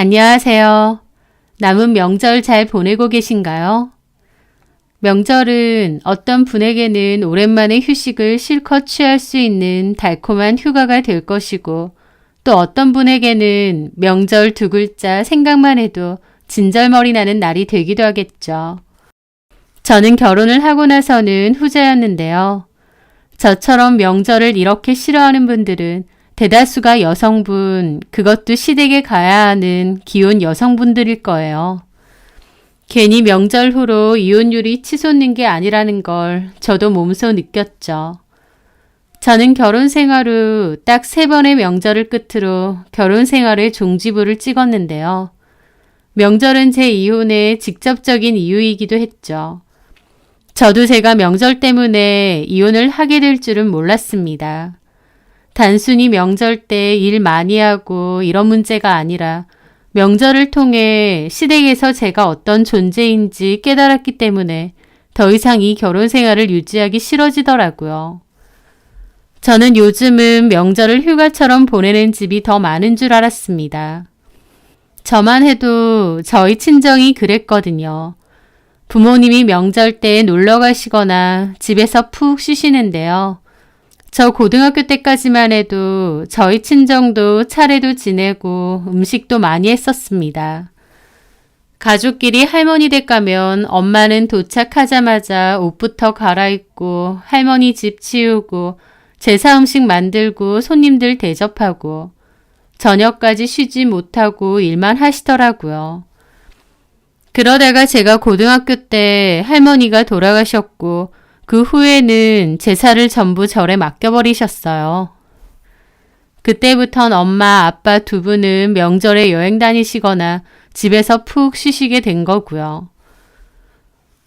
안녕하세요. 남은 명절 잘 보내고 계신가요? 명절은 어떤 분에게는 오랜만에 휴식을 실컷 취할 수 있는 달콤한 휴가가 될 것이고, 또 어떤 분에게는 명절 두 글자 생각만 해도 진절머리 나는 날이 되기도 하겠죠. 저는 결혼을 하고 나서는 후자였는데요. 저처럼 명절을 이렇게 싫어하는 분들은 대다수가 여성분, 그것도 시댁에 가야 하는 기혼 여성분들일 거예요. 괜히 명절 후로 이혼율이 치솟는 게 아니라는 걸 저도 몸소 느꼈죠. 저는 결혼 생활 후 딱 3번의 명절을 끝으로 결혼 생활의 종지부를 찍었는데요. 명절은 제 이혼의 직접적인 이유이기도 했죠. 저도 제가 명절 때문에 이혼을 하게 될 줄은 몰랐습니다. 단순히 명절 때 일 많이 하고 이런 문제가 아니라 명절을 통해 시댁에서 제가 어떤 존재인지 깨달았기 때문에 더 이상 이 결혼 생활을 유지하기 싫어지더라고요. 저는 요즘은 명절을 휴가처럼 보내는 집이 더 많은 줄 알았습니다. 저만 해도 저희 친정이 그랬거든요. 부모님이 명절 때 놀러 가시거나 집에서 푹 쉬시는데요. 저 고등학교 때까지만 해도 저희 친정도 차례도 지내고 음식도 많이 했었습니다. 가족끼리 할머니 댁 가면 엄마는 도착하자마자 옷부터 갈아입고 할머니 집 치우고 제사 음식 만들고 손님들 대접하고 저녁까지 쉬지 못하고 일만 하시더라고요. 그러다가 제가 고등학교 때 할머니가 돌아가셨고 그 후에는 제사를 전부 절에 맡겨버리셨어요. 그때부턴 엄마, 아빠 두 분은 명절에 여행 다니시거나 집에서 푹 쉬시게 된 거고요.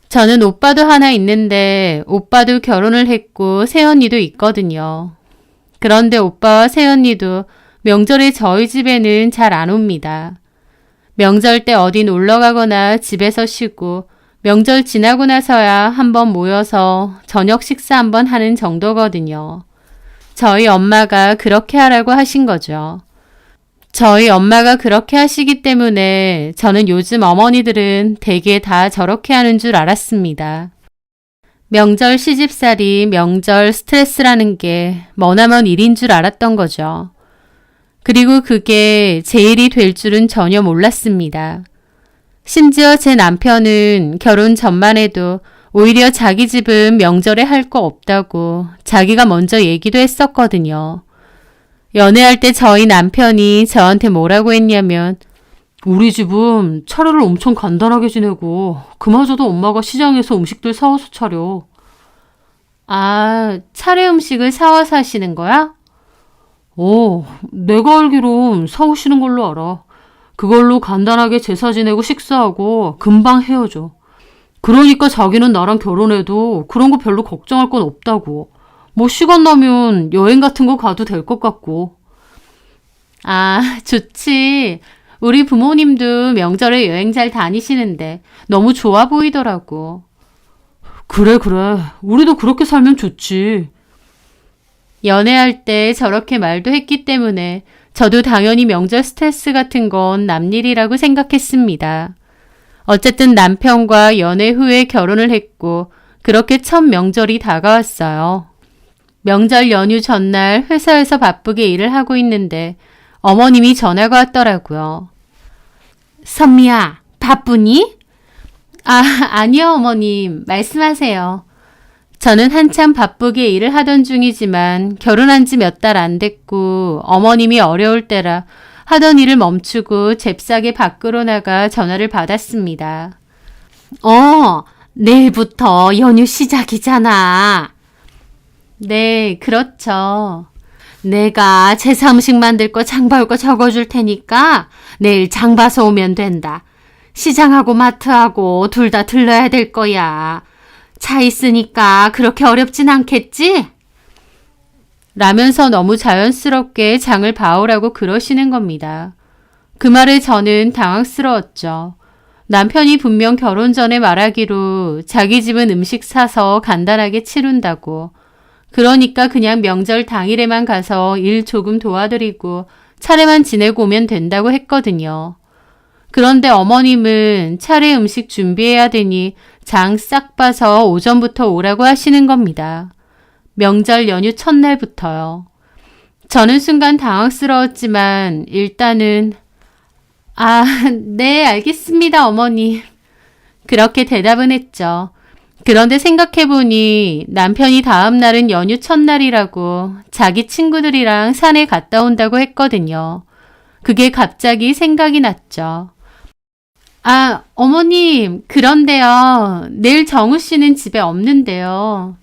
저는 오빠도 하나 있는데 오빠도 결혼을 했고 새언니도 있거든요. 그런데 오빠와 새언니도 명절에 저희 집에는 잘 안 옵니다. 명절 때 어디 놀러 가거나 집에서 쉬고 명절 지나고 나서야 한번 모여서 저녁 식사 한번 하는 정도거든요. 저희 엄마가 그렇게 하라고 하신 거죠. 저희 엄마가 그렇게 하시기 때문에 저는 요즘 어머니들은 대개 다 저렇게 하는 줄 알았습니다. 명절 시집살이, 명절 스트레스라는 게 머나먼 일인 줄 알았던 거죠. 그리고 그게 제 일이 될 줄은 전혀 몰랐습니다. 심지어 제 남편은 결혼 전만 해도 오히려 자기 집은 명절에 할 거 없다고 자기가 먼저 얘기도 했었거든요. 연애할 때 저희 남편이 저한테 뭐라고 했냐면 우리 집은 차례를 엄청 간단하게 지내고 그마저도 엄마가 시장에서 음식들 사와서 차려. 아, 차례 음식을 사와서 하시는 거야? 내가 알기론 사오시는 걸로 알아. 그걸로 간단하게 제사 지내고 식사하고 금방 헤어져. 그러니까 자기는 나랑 결혼해도 그런 거 별로 걱정할 건 없다고. 뭐 시간 나면 여행 같은 거 가도 될 것 같고. 아, 좋지. 우리 부모님도 명절에 여행 잘 다니시는데 너무 좋아 보이더라고. 그래. 우리도 그렇게 살면 좋지. 연애할 때 저렇게 말도 했기 때문에 저도 당연히 명절 스트레스 같은 건 남일이라고 생각했습니다. 어쨌든 남편과 연애 후에 결혼을 했고 그렇게 첫 명절이 다가왔어요. 명절 연휴 전날 회사에서 바쁘게 일을 하고 있는데 어머님이 전화가 왔더라고요. 선미야, 바쁘니? 아니요 어머님, 말씀하세요. 저는 한참 바쁘게 일을 하던 중이지만 결혼한 지 몇 달 안 됐고 어머님이 어려울 때라 하던 일을 멈추고 잽싸게 밖으로 나가 전화를 받았습니다. 내일부터 연휴 시작이잖아. 네, 그렇죠. 내가 제사 음식 만들 거 장 볼 거 적어줄 테니까 내일 장 봐서 오면 된다. 시장하고 마트하고 둘 다 들러야 될 거야. 차 있으니까 그렇게 어렵진 않겠지? 라면서 너무 자연스럽게 장을 봐오라고 그러시는 겁니다. 그 말에 저는 당황스러웠죠. 남편이 분명 결혼 전에 말하기로 자기 집은 음식 사서 간단하게 치룬다고. 그러니까 그냥 명절 당일에만 가서 일 조금 도와드리고 차례만 지내고 오면 된다고 했거든요. 그런데 어머님은 차례 음식 준비해야 되니 장 싹 봐서 오전부터 오라고 하시는 겁니다. 명절 연휴 첫날부터요. 저는 순간 당황스러웠지만 일단은 네, 알겠습니다, 어머니. 그렇게 대답은 했죠. 그런데 생각해보니 남편이 다음 날은 연휴 첫날이라고 자기 친구들이랑 산에 갔다 온다고 했거든요. 그게 갑자기 생각이 났죠. 어머님, 그런데요. 내일 정우 씨는 집에 없는데요.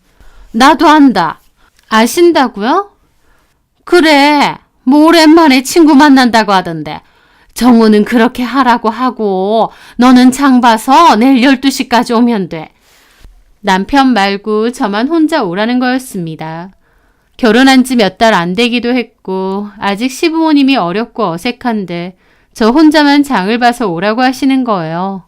나도 안다. 아신다고요? 그래, 뭐 오랜만에 친구 만난다고 하던데. 정우는 그렇게 하라고 하고 너는 장 봐서 내일 12시까지 오면 돼. 남편 말고 저만 혼자 오라는 거였습니다. 결혼한 지 몇 달 안 되기도 했고 아직 시부모님이 어렵고 어색한데 저 혼자만 장을 봐서 오라고 하시는 거예요.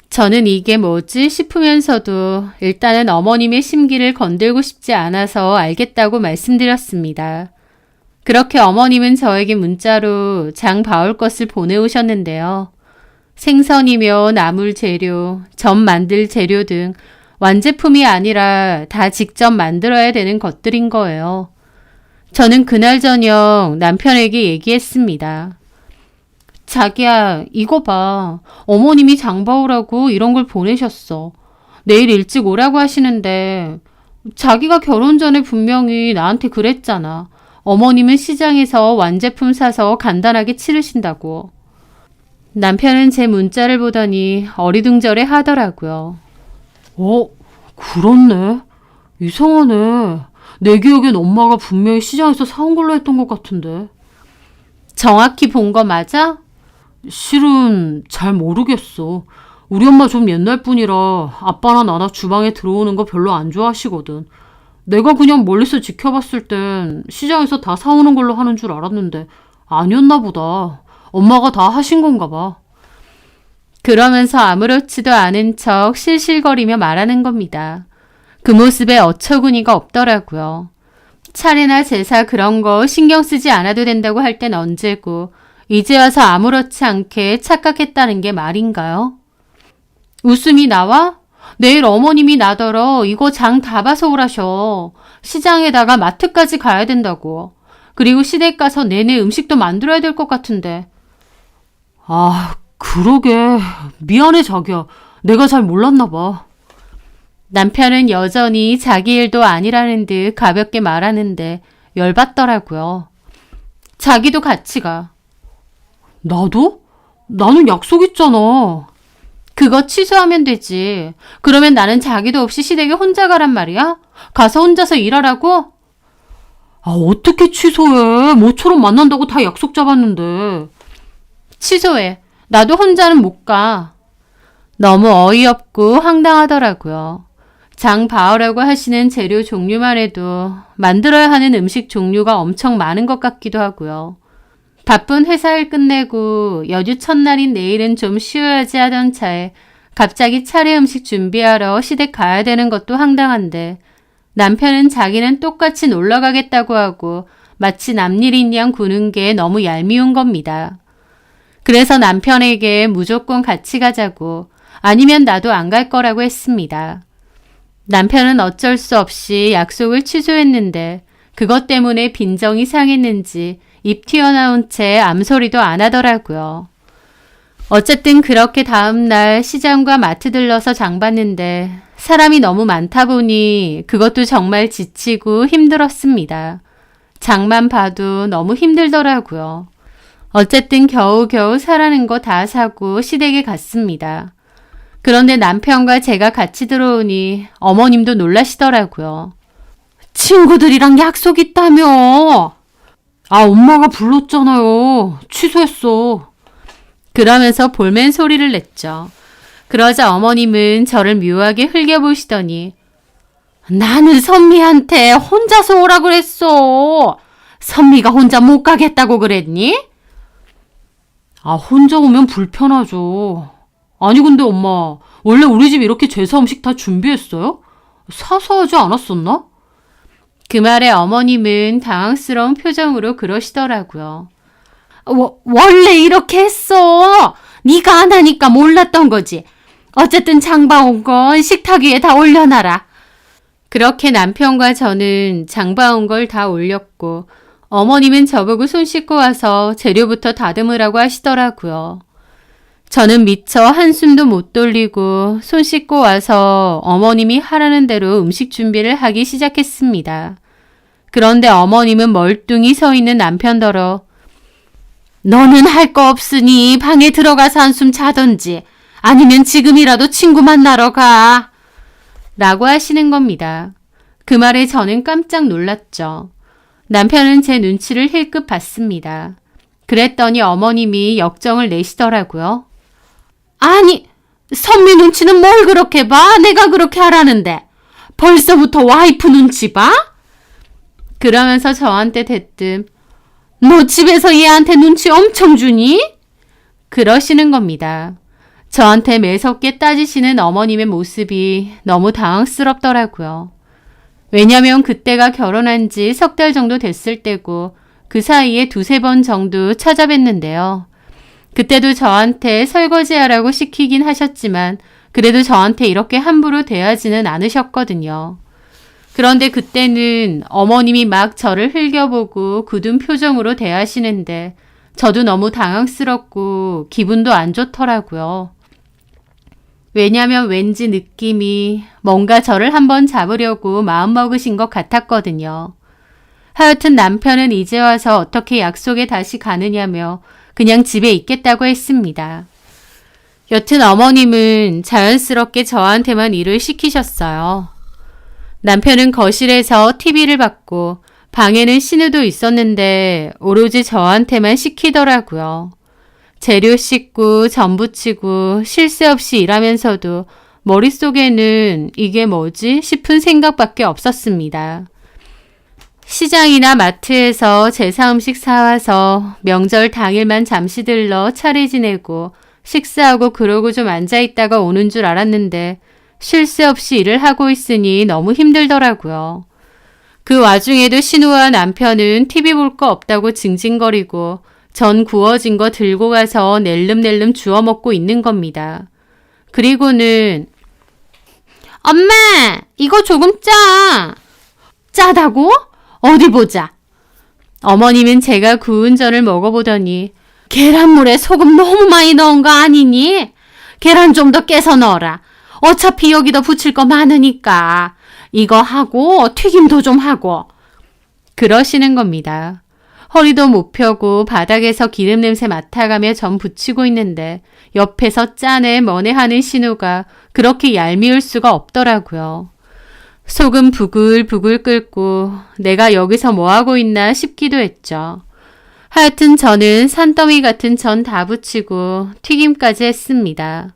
저는 이게 뭐지 싶으면서도 일단은 어머님의 심기를 건들고 싶지 않아서 알겠다고 말씀드렸습니다. 그렇게 어머님은 저에게 문자로 장 봐올 것을 보내오셨는데요. 생선이며 나물 재료, 전 만들 재료 등 완제품이 아니라 다 직접 만들어야 되는 것들인 거예요. 저는 그날 저녁 남편에게 얘기했습니다. 자기야, 이거 봐. 어머님이 장 봐오라고 이런 걸 보내셨어. 내일 일찍 오라고 하시는데 자기가 결혼 전에 분명히 나한테 그랬잖아. 어머님은 시장에서 완제품 사서 간단하게 치르신다고. 남편은 제 문자를 보더니 어리둥절해 하더라고요. 그렇네. 이상하네. 내 기억엔 엄마가 분명히 시장에서 사온 걸로 했던 것 같은데. 정확히 본 거 맞아? 실은 잘 모르겠어. 우리 엄마 좀 옛날 분이라 아빠나 나나 주방에 들어오는 거 별로 안 좋아하시거든. 내가 그냥 멀리서 지켜봤을 땐 시장에서 다 사오는 걸로 하는 줄 알았는데 아니었나 보다. 엄마가 다 하신 건가 봐. 그러면서 아무렇지도 않은 척 실실거리며 말하는 겁니다. 그 모습에 어처구니가 없더라고요. 차례나 제사 그런 거 신경 쓰지 않아도 된다고 할 땐 언제고 이제 와서 아무렇지 않게 착각했다는 게 말인가요? 웃음이 나와? 내일 어머님이 나더러 이거 장 다 봐서 오라셔. 시장에다가 마트까지 가야 된다고. 그리고 시댁 가서 내내 음식도 만들어야 될 것 같은데. 그러게. 미안해 자기야. 내가 잘 몰랐나 봐. 남편은 여전히 자기 일도 아니라는 듯 가볍게 말하는데 열받더라고요. 자기도 같이 가. 나도? 나는 약속 있잖아. 그거 취소하면 되지. 그러면 나는 자기도 없이 시댁에 혼자 가란 말이야? 가서 혼자서 일하라고? 어떻게 취소해? 모처럼 만난다고 다 약속 잡았는데. 취소해. 나도 혼자는 못 가. 너무 어이없고 황당하더라고요. 장 봐오라고 하시는 재료 종류만 해도 만들어야 하는 음식 종류가 엄청 많은 것 같기도 하고요. 바쁜 회사 일 끝내고 연휴 첫날인 내일은 좀 쉬어야지 하던 차에 갑자기 차례 음식 준비하러 시댁 가야 되는 것도 황당한데 남편은 자기는 똑같이 놀러 가겠다고 하고 마치 남일인 양 구는 게 너무 얄미운 겁니다. 그래서 남편에게 무조건 같이 가자고 아니면 나도 안 갈 거라고 했습니다. 남편은 어쩔 수 없이 약속을 취소했는데 그것 때문에 빈정이 상했는지 입 튀어나온 채 암소리도 안 하더라고요. 어쨌든 그렇게 다음날 시장과 마트 들러서 장 봤는데 사람이 너무 많다 보니 그것도 정말 지치고 힘들었습니다. 장만 봐도 너무 힘들더라고요. 어쨌든 겨우겨우 사라는 거 다 사고 시댁에 갔습니다. 그런데 남편과 제가 같이 들어오니 어머님도 놀라시더라고요. 친구들이랑 약속 있다며. 엄마가 불렀잖아요. 취소했어. 그러면서 볼멘 소리를 냈죠. 그러자 어머님은 저를 묘하게 흘겨보시더니 나는 선미한테 혼자서 오라고 그랬어. 선미가 혼자 못 가겠다고 그랬니? 혼자 오면 불편하죠. 아니 근데 엄마, 원래 우리 집 이렇게 제사 음식 다 준비했어요? 사서 하지 않았었나? 그 말에 어머님은 당황스러운 표정으로 그러시더라고요. 원래 이렇게 했어. 네가 안 하니까 몰랐던 거지. 어쨌든 장봐 온 건 식탁 위에 다 올려놔라. 그렇게 남편과 저는 장봐 온 걸 다 올렸고 어머님은 저보고 손 씻고 와서 재료부터 다듬으라고 하시더라고요. 저는 미처 한숨도 못 돌리고 손 씻고 와서 어머님이 하라는 대로 음식 준비를 하기 시작했습니다. 그런데 어머님은 멀뚱히 서 있는 남편더러 너는 할 거 없으니 방에 들어가서 한숨 자던지 아니면 지금이라도 친구 만나러 가. 라고 하시는 겁니다. 그 말에 저는 깜짝 놀랐죠. 남편은 제 눈치를 힐끗 봤습니다. 그랬더니 어머님이 역정을 내시더라고요. 아니, 선미 눈치는 뭘 그렇게 봐? 내가 그렇게 하라는데. 벌써부터 와이프 눈치 봐? 그러면서 저한테 대뜸 너 집에서 얘한테 눈치 엄청 주니? 그러시는 겁니다. 저한테 매섭게 따지시는 어머님의 모습이 너무 당황스럽더라고요. 왜냐면 그때가 결혼한 지 3달 정도 됐을 때고 그 사이에 2-3번 정도 찾아뵀는데요. 그때도 저한테 설거지하라고 시키긴 하셨지만 그래도 저한테 이렇게 함부로 대하지는 않으셨거든요. 그런데 그때는 어머님이 막 저를 흘겨보고 굳은 표정으로 대하시는데 저도 너무 당황스럽고 기분도 안 좋더라고요. 왜냐면 왠지 느낌이 뭔가 저를 한번 잡으려고 마음먹으신 것 같았거든요. 하여튼 남편은 이제 와서 어떻게 약속에 다시 가느냐며 그냥 집에 있겠다고 했습니다. 여튼 어머님은 자연스럽게 저한테만 일을 시키셨어요. 남편은 거실에서 TV를 봤고 방에는 신우도 있었는데 오로지 저한테만 시키더라고요. 재료 씻고 전 부치고 쉴 새 없이 일하면서도 머릿속에는 이게 뭐지 싶은 생각밖에 없었습니다. 시장이나 마트에서 제사 음식 사와서 명절 당일만 잠시 들러 차례 지내고 식사하고 그러고 좀 앉아있다가 오는 줄 알았는데 쉴 새 없이 일을 하고 있으니 너무 힘들더라고요. 그 와중에도 신우와 남편은 TV 볼 거 없다고 징징거리고 전 구워진 거 들고 가서 낼름낼름 주워 먹고 있는 겁니다. 그리고는 엄마, 이거 조금 짜. 짜다고? 어디 보자. 어머님은 제가 구운 전을 먹어보더니 계란물에 소금 너무 많이 넣은 거 아니니? 계란 좀 더 깨서 넣어라. 어차피 여기다 부칠 거 많으니까. 이거 하고 튀김도 좀 하고. 그러시는 겁니다. 허리도 못 펴고 바닥에서 기름 냄새 맡아가며 전 부치고 있는데 옆에서 짜네 뭐네 하는 신우가 그렇게 얄미울 수가 없더라고요. 속은 부글부글 끓고 내가 여기서 뭐하고 있나 싶기도 했죠. 하여튼 저는 산더미 같은 전 다 부치고 튀김까지 했습니다.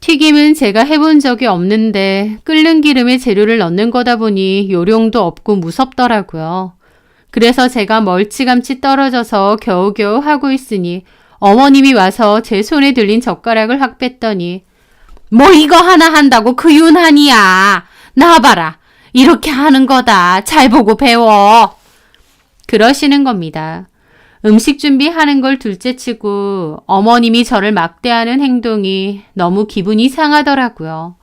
튀김은 제가 해본 적이 없는데 끓는 기름에 재료를 넣는 거다 보니 요령도 없고 무섭더라고요. 그래서 제가 멀찌감치 떨어져서 겨우겨우 하고 있으니 어머님이 와서 제 손에 들린 젓가락을 확 뺐더니 뭐 이거 하나 한다고 그 유난이야. 나와봐라. 이렇게 하는 거다. 잘 보고 배워. 그러시는 겁니다. 음식 준비하는 걸 둘째치고 어머님이 저를 막대하는 행동이 너무 기분이 상하더라고요.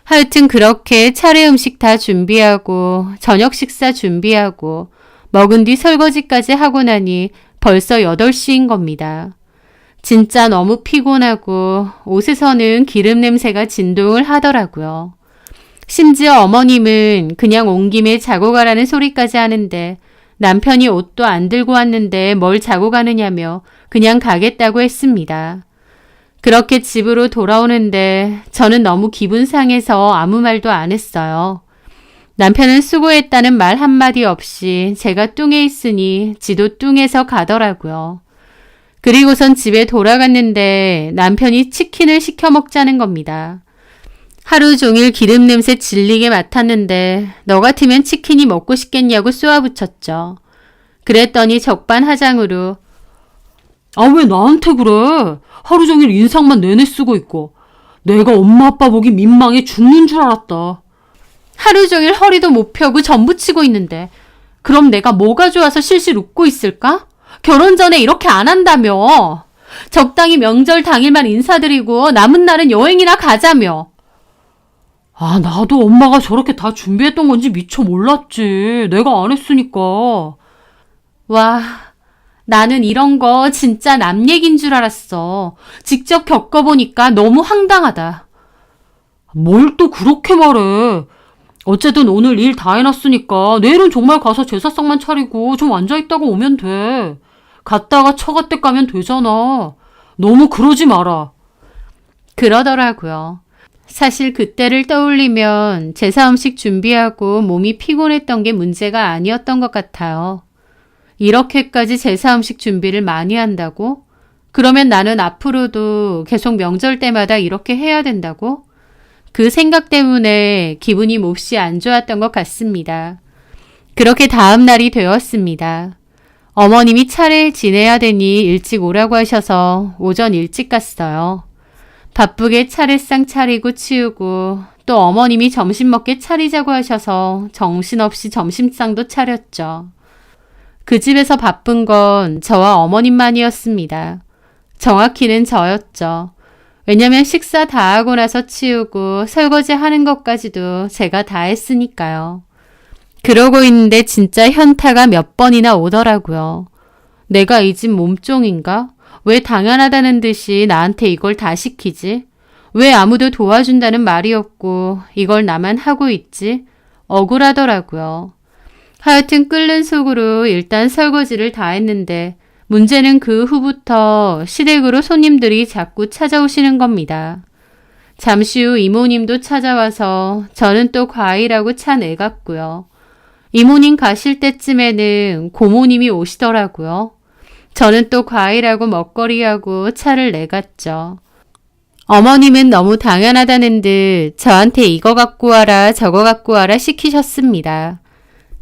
하여튼 그렇게 차례 음식 다 준비하고 저녁 식사 준비하고 먹은 뒤 설거지까지 하고 나니 벌써 8시인 겁니다. 진짜 너무 피곤하고 옷에서는 기름 냄새가 진동을 하더라고요. 심지어 어머님은 그냥 온 김에 자고 가라는 소리까지 하는데 남편이 옷도 안 들고 왔는데 뭘 자고 가느냐며 그냥 가겠다고 했습니다. 그렇게 집으로 돌아오는데 저는 너무 기분 상해서 아무 말도 안 했어요. 남편은 수고했다는 말 한마디 없이 제가 뚱에 있으니 지도 뚱해서 가더라고요. 그리고선 집에 돌아갔는데 남편이 치킨을 시켜 먹자는 겁니다. 하루 종일 기름 냄새 질리게 맡았는데 너 같으면 치킨이 먹고 싶겠냐고 쏘아붙였죠. 그랬더니 적반하장으로 아, 왜 나한테 그래? 하루 종일 인상만 내내 쓰고 있고 내가 엄마 아빠 보기 민망해 죽는 줄 알았다. 하루 종일 허리도 못 펴고 전 부치고 있는데 그럼 내가 뭐가 좋아서 실실 웃고 있을까? 결혼 전에 이렇게 안 한다며. 적당히 명절 당일만 인사드리고 남은 날은 여행이나 가자며. 아, 나도 엄마가 저렇게 다 준비했던 건지 미처 몰랐지. 내가 안 했으니까. 와, 나는 이런 거 진짜 남 얘기인 줄 알았어. 직접 겪어보니까 너무 황당하다. 뭘 또 그렇게 말해. 어쨌든 오늘 일 다 해놨으니까 내일은 정말 가서 제사상만 차리고 좀 앉아있다가 오면 돼. 갔다가 처갓댁 가면 되잖아. 너무 그러지 마라. 그러더라고요. 사실 그때를 떠올리면 제사 음식 준비하고 몸이 피곤했던 게 문제가 아니었던 것 같아요. 이렇게까지 제사 음식 준비를 많이 한다고? 그러면 나는 앞으로도 계속 명절 때마다 이렇게 해야 된다고? 그 생각 때문에 기분이 몹시 안 좋았던 것 같습니다. 그렇게 다음 날이 되었습니다. 어머님이 차례 지내야 되니 일찍 오라고 하셔서 오전 일찍 갔어요. 바쁘게 차례상 차리고 치우고 또 어머님이 점심 먹게 차리자고 하셔서 정신없이 점심상도 차렸죠. 그 집에서 바쁜 건 저와 어머님만이었습니다. 정확히는 저였죠. 왜냐면 식사 다 하고 나서 치우고 설거지 하는 것까지도 제가 다 했으니까요. 그러고 있는데 진짜 현타가 몇 번이나 오더라고요. 내가 이 집 몸종인가? 왜 당연하다는 듯이 나한테 이걸 다 시키지? 왜 아무도 도와준다는 말이 없고 이걸 나만 하고 있지? 억울하더라고요. 하여튼 끓는 속으로 일단 설거지를 다 했는데 문제는 그 후부터 시댁으로 손님들이 자꾸 찾아오시는 겁니다. 잠시 후 이모님도 찾아와서 저는 또 과일하고 차 내갔고요. 이모님 가실 때쯤에는 고모님이 오시더라고요. 저는 또 과일하고 먹거리하고 차를 내갔죠. 어머님은 너무 당연하다는 듯 저한테 이거 갖고 와라 저거 갖고 와라 시키셨습니다.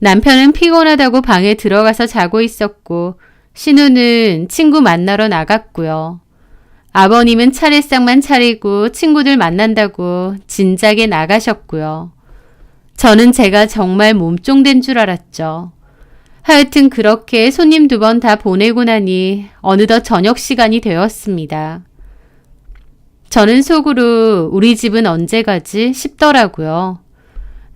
남편은 피곤하다고 방에 들어가서 자고 있었고 신우는 친구 만나러 나갔고요. 아버님은 차례상만 차리고 친구들 만난다고 진작에 나가셨고요. 저는 제가 정말 몸종된 줄 알았죠. 하여튼 그렇게 손님 2번 다 보내고 나니 어느덧 저녁 시간이 되었습니다. 저는 속으로 우리 집은 언제 가지 싶더라고요.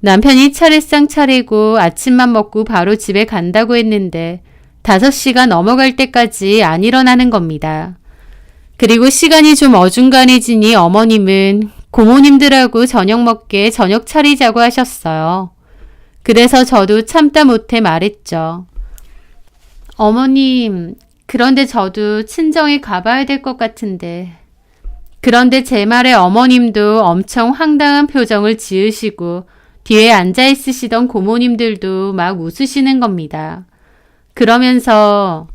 남편이 차례상 차리고 아침만 먹고 바로 집에 간다고 했는데 5시가 넘어갈 때까지 안 일어나는 겁니다. 그리고 시간이 좀 어중간해지니 어머님은 고모님들하고 저녁 먹게 저녁 차리자고 하셨어요. 그래서 저도 참다 못해 말했죠. 어머님, 그런데 저도 친정에 가봐야 될 것 같은데. 그런데 제 말에 어머님도 엄청 황당한 표정을 지으시고 뒤에 앉아 있으시던 고모님들도 막 웃으시는 겁니다. 그러면서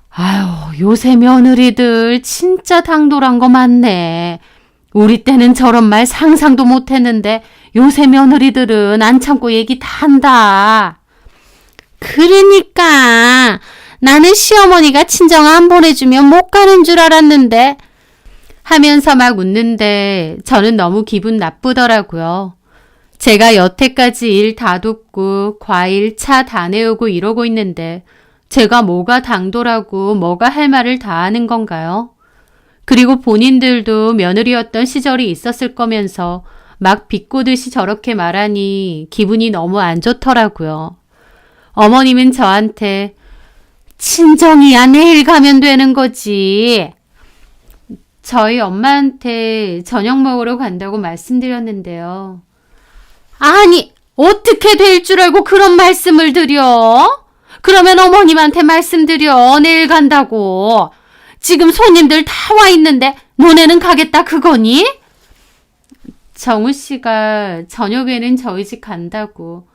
아유, 요새 며느리들 진짜 당돌한 거 많네. 우리 때는 저런 말 상상도 못했는데 요새 며느리들은 안 참고 얘기 다 한다. 그러니까 나는 시어머니가 친정 안 보내주면 못 가는 줄 알았는데 하면서 막 웃는데 저는 너무 기분 나쁘더라고요. 제가 여태까지 일 다 돕고 과일, 차 다 내오고 이러고 있는데 제가 뭐가 당돌하고 뭐가 할 말을 다 하는 건가요? 그리고 본인들도 며느리였던 시절이 있었을 거면서 막 비꼬듯이 저렇게 말하니 기분이 너무 안 좋더라고요. 어머님은 저한테 친정이야 내일 가면 되는 거지. 저희 엄마한테 저녁 먹으러 간다고 말씀드렸는데요. 아니, 어떻게 될 줄 알고 그런 말씀을 드려? 그러면 어머님한테 말씀드려. 내일 간다고. 지금 손님들 다 와 있는데 너네는 가겠다 그거니? 정우 씨가 저녁에는 저희 집 간다고.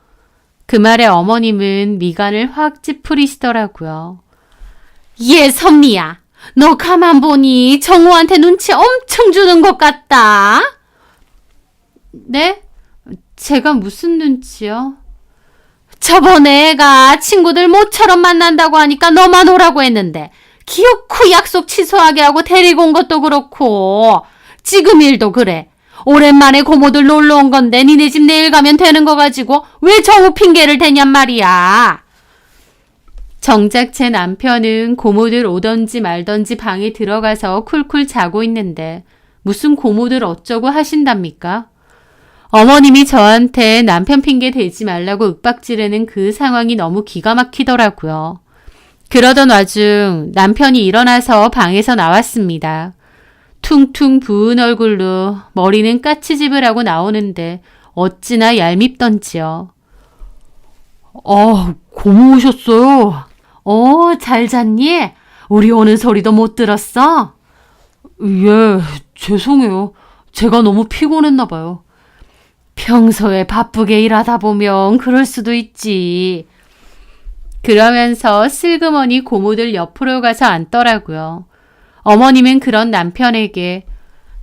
그 말에 어머님은 미간을 확 찌푸리시더라고요. 예, 선미야. 너 가만 보니 정우한테 눈치 엄청 주는 것 같다. 네? 제가 무슨 눈치요? 저번에 애가 친구들 모처럼 만난다고 하니까 너만 오라고 했는데 기어코 약속 취소하게 하고 데리고 온 것도 그렇고 지금 일도 그래. 오랜만에 고모들 놀러 온 건데 니네 집 내일 가면 되는 거 가지고 왜 정우 핑계를 대냔 말이야. 정작 제 남편은 고모들 오던지 말던지 방에 들어가서 쿨쿨 자고 있는데 무슨 고모들 어쩌고 하신답니까? 어머님이 저한테 남편 핑계 대지 말라고 윽박지르는 그 상황이 너무 기가 막히더라고요. 그러던 와중 남편이 일어나서 방에서 나왔습니다. 퉁퉁 부은 얼굴로 머리는 까치집을 하고 나오는데 어찌나 얄밉던지요. 고모 오셨어요? 잘 잤니? 우리 오는 소리도 못 들었어? 예, 죄송해요. 제가 너무 피곤했나 봐요. 평소에 바쁘게 일하다 보면 그럴 수도 있지. 그러면서 슬그머니 고모들 옆으로 가서 앉더라고요. 어머님은 그런 남편에게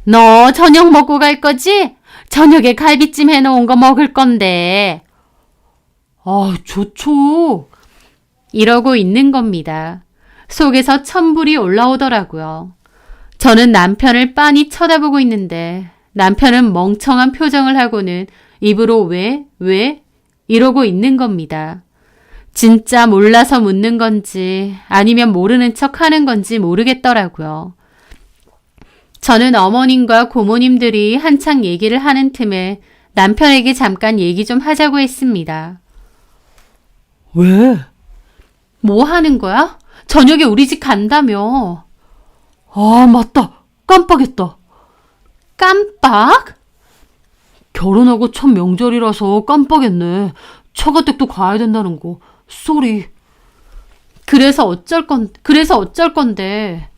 너 저녁 먹고 갈 거지? 저녁에 갈비찜 해놓은 거 먹을 건데. 좋죠. 이러고 있는 겁니다. 속에서 천불이 올라오더라고요. 저는 남편을 빤히 쳐다보고 있는데 남편은 멍청한 표정을 하고는 입으로 왜? 이러고 있는 겁니다. 진짜 몰라서 묻는 건지 아니면 모르는 척 하는 건지 모르겠더라고요. 저는 어머님과 고모님들이 한창 얘기를 하는 틈에 남편에게 잠깐 얘기 좀 하자고 했습니다. 왜? 뭐 하는 거야? 저녁에 우리 집 간다며. 맞다. 깜빡했다. 깜빡? 결혼하고 첫 명절이라서 깜빡했네. 처가댁도 가야 된다는 거. 쏘리. 그래서 어쩔 건데.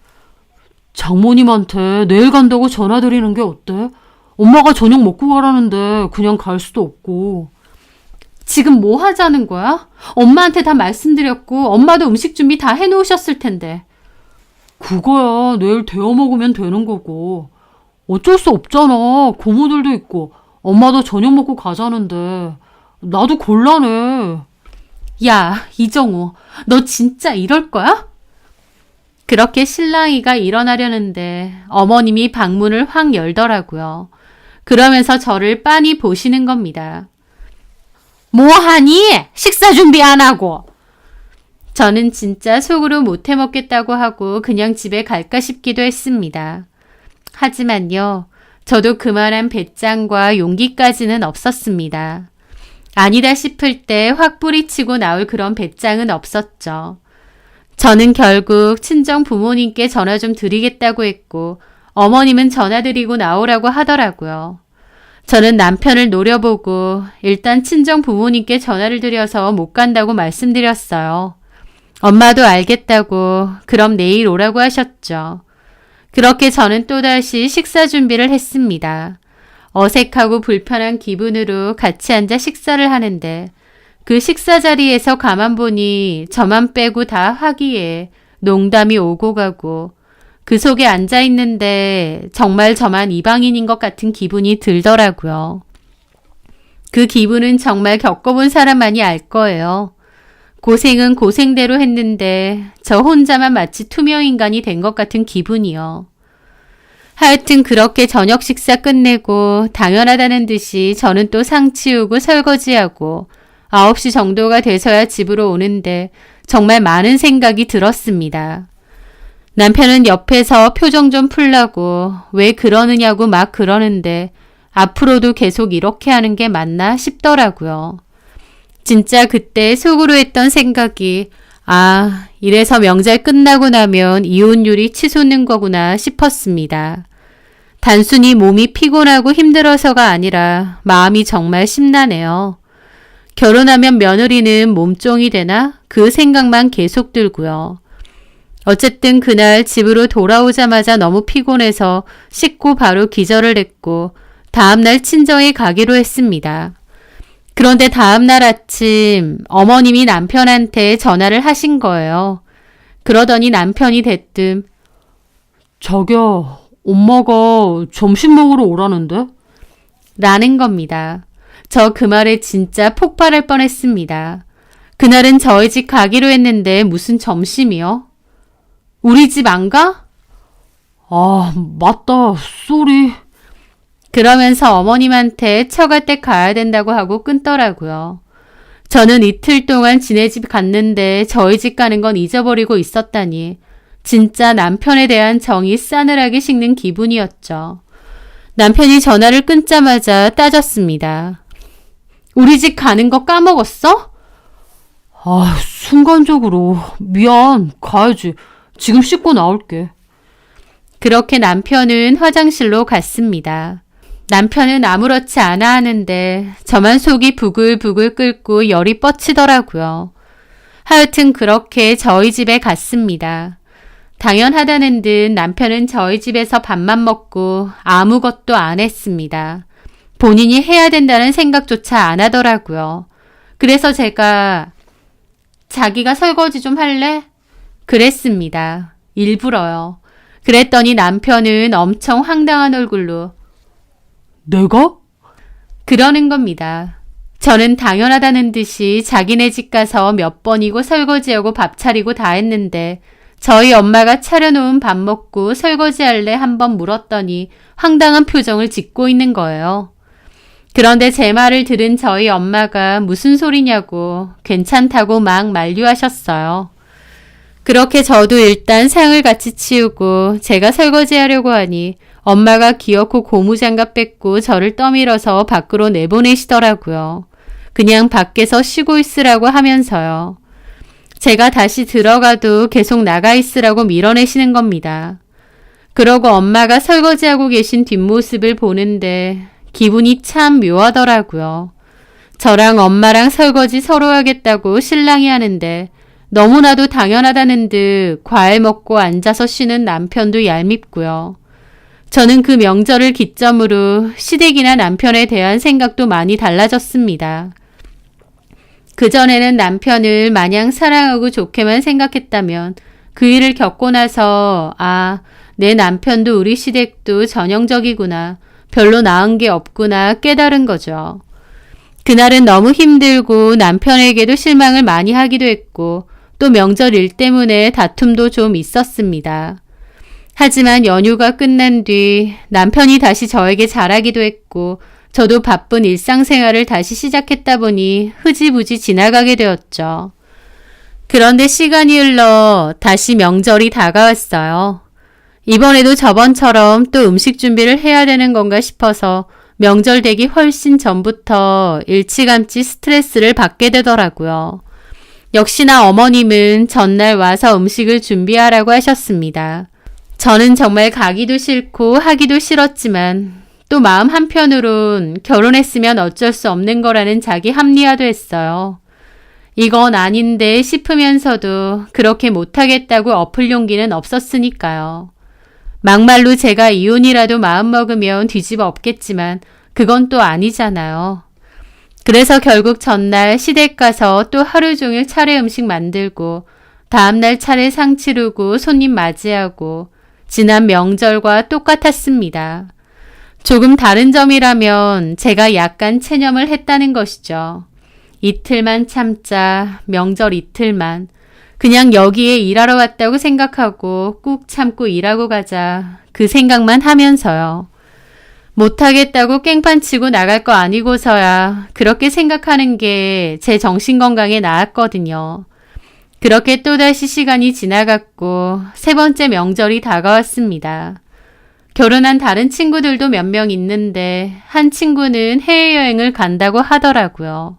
장모님한테 내일 간다고 전화드리는 게 어때? 엄마가 저녁 먹고 가라는데 그냥 갈 수도 없고. 지금 뭐 하자는 거야? 엄마한테 다 말씀드렸고 엄마도 음식 준비 다 해놓으셨을 텐데. 그거야 내일 데워 먹으면 되는 거고. 어쩔 수 없잖아. 고모들도 있고 엄마도 저녁 먹고 가자는데 나도 곤란해. 야, 이정우, 너 진짜 이럴 거야? 그렇게 신랑이가 일어나려는데 어머님이 방문을 확 열더라고요. 그러면서 저를 빤히 보시는 겁니다. 뭐 하니? 식사 준비 안 하고. 저는 진짜 속으로 못 해먹겠다고 하고 그냥 집에 갈까 싶기도 했습니다. 하지만요, 저도 그만한 배짱과 용기까지는 없었습니다. 아니다 싶을 때 확 뿌리치고 나올 그런 배짱은 없었죠. 저는 결국 친정 부모님께 전화 좀 드리겠다고 했고 어머님은 전화 드리고 나오라고 하더라고요. 저는 남편을 노려보고 일단 친정 부모님께 전화를 드려서 못 간다고 말씀드렸어요. 엄마도 알겠다고 그럼 내일 오라고 하셨죠. 그렇게 저는 또다시 식사 준비를 했습니다. 어색하고 불편한 기분으로 같이 앉아 식사를 하는데 그 식사 자리에서 가만 보니 저만 빼고 다 화기에 농담이 오고 가고 그 속에 앉아 있는데 정말 저만 이방인인 것 같은 기분이 들더라고요. 그 기분은 정말 겪어본 사람만이 알 거예요. 고생은 고생대로 했는데 저 혼자만 마치 투명인간이 된 것 같은 기분이요. 하여튼 그렇게 저녁 식사 끝내고 당연하다는 듯이 저는 또 상 치우고 설거지하고 9시 정도가 돼서야 집으로 오는데 정말 많은 생각이 들었습니다. 남편은 옆에서 표정 좀 풀라고 왜 그러느냐고 막 그러는데 앞으로도 계속 이렇게 하는 게 맞나 싶더라고요. 진짜 그때 속으로 했던 생각이 이래서 명절 끝나고 나면 이혼율이 치솟는 거구나 싶었습니다. 단순히 몸이 피곤하고 힘들어서가 아니라 마음이 정말 심란해요. 결혼하면 며느리는 몸종이 되나? 그 생각만 계속 들고요. 어쨌든 그날 집으로 돌아오자마자 너무 피곤해서 씻고 바로 기절을 했고 다음날 친정에 가기로 했습니다. 그런데 다음날 아침 어머님이 남편한테 전화를 하신 거예요. 그러더니 남편이 대뜸 자기야, 엄마가 점심 먹으러 오라는데? 라는 겁니다. 저 그 말에 진짜 폭발할 뻔했습니다. 그날은 저희 집 가기로 했는데 무슨 점심이요? 우리 집 안 가? 맞다. 쏘리. 그러면서 어머님한테 처갈 때 가야 된다고 하고 끊더라고요. 저는 이틀 동안 지네 집 갔는데 저희 집 가는 건 잊어버리고 있었다니 진짜 남편에 대한 정이 싸늘하게 식는 기분이었죠. 남편이 전화를 끊자마자 따졌습니다. 우리 집 가는 거 까먹었어? 아, 순간적으로. 미안. 가야지. 지금 씻고 나올게. 그렇게 남편은 화장실로 갔습니다. 남편은 아무렇지 않아 하는데 저만 속이 부글부글 끓고 열이 뻗치더라고요. 하여튼 그렇게 저희 집에 갔습니다. 당연하다는 듯 남편은 저희 집에서 밥만 먹고 아무것도 안 했습니다. 본인이 해야 된다는 생각조차 안 하더라고요. 그래서 제가 자기가 설거지 좀 할래? 그랬습니다. 일부러요. 그랬더니 남편은 엄청 황당한 얼굴로 내가? 그러는 겁니다. 저는 당연하다는 듯이 자기네 집 가서 몇 번이고 설거지하고 밥 차리고 다 했는데 저희 엄마가 차려놓은 밥 먹고 설거지할래 한번 물었더니 황당한 표정을 짓고 있는 거예요. 그런데 제 말을 들은 저희 엄마가 무슨 소리냐고 괜찮다고 막 만류하셨어요. 그렇게 저도 일단 상을 같이 치우고 제가 설거지하려고 하니 엄마가 기어코 고무장갑 뺏고 저를 떠밀어서 밖으로 내보내시더라고요. 그냥 밖에서 쉬고 있으라고 하면서요. 제가 다시 들어가도 계속 나가 있으라고 밀어내시는 겁니다. 그러고 엄마가 설거지하고 계신 뒷모습을 보는데 기분이 참 묘하더라고요. 저랑 엄마랑 설거지 서로 하겠다고 신랑이 하는데 너무나도 당연하다는 듯 과일 먹고 앉아서 쉬는 남편도 얄밉고요. 저는 그 명절을 기점으로 시댁이나 남편에 대한 생각도 많이 달라졌습니다. 그전에는 남편을 마냥 사랑하고 좋게만 생각했다면 그 일을 겪고 나서 내 남편도 우리 시댁도 전형적이구나. 별로 나은 게 없구나 깨달은 거죠. 그날은 너무 힘들고 남편에게도 실망을 많이 하기도 했고 또 명절 일 때문에 다툼도 좀 있었습니다. 하지만 연휴가 끝난 뒤 남편이 다시 저에게 잘하기도 했고 저도 바쁜 일상생활을 다시 시작했다 보니 흐지부지 지나가게 되었죠. 그런데 시간이 흘러 다시 명절이 다가왔어요. 이번에도 저번처럼 또 음식 준비를 해야 되는 건가 싶어서 명절 되기 훨씬 전부터 일찌감치 스트레스를 받게 되더라고요. 역시나 어머님은 전날 와서 음식을 준비하라고 하셨습니다. 저는 정말 가기도 싫고 하기도 싫었지만 또 마음 한편으론 결혼했으면 어쩔 수 없는 거라는 자기 합리화도 했어요. 이건 아닌데 싶으면서도 그렇게 못하겠다고 엎을 용기는 없었으니까요. 막말로 제가 이혼이라도 마음먹으면 뒤집어 엎겠지만 그건 또 아니잖아요. 그래서 결국 전날 시댁 가서 또 하루 종일 차례 음식 만들고 다음날 차례 상 치르고 손님 맞이하고 지난 명절과 똑같았습니다. 조금 다른 점이라면 제가 약간 체념을 했다는 것이죠. 이틀만 참자, 명절 이틀만. 그냥 여기에 일하러 왔다고 생각하고 꾹 참고 일하고 가자. 그 생각만 하면서요. 못하겠다고 깽판치고 나갈 거 아니고서야 그렇게 생각하는 게 제 정신건강에 나았거든요. 그렇게 또다시 시간이 지나갔고 세 번째 명절이 다가왔습니다. 결혼한 다른 친구들도 몇 명 있는데 한 친구는 해외여행을 간다고 하더라고요.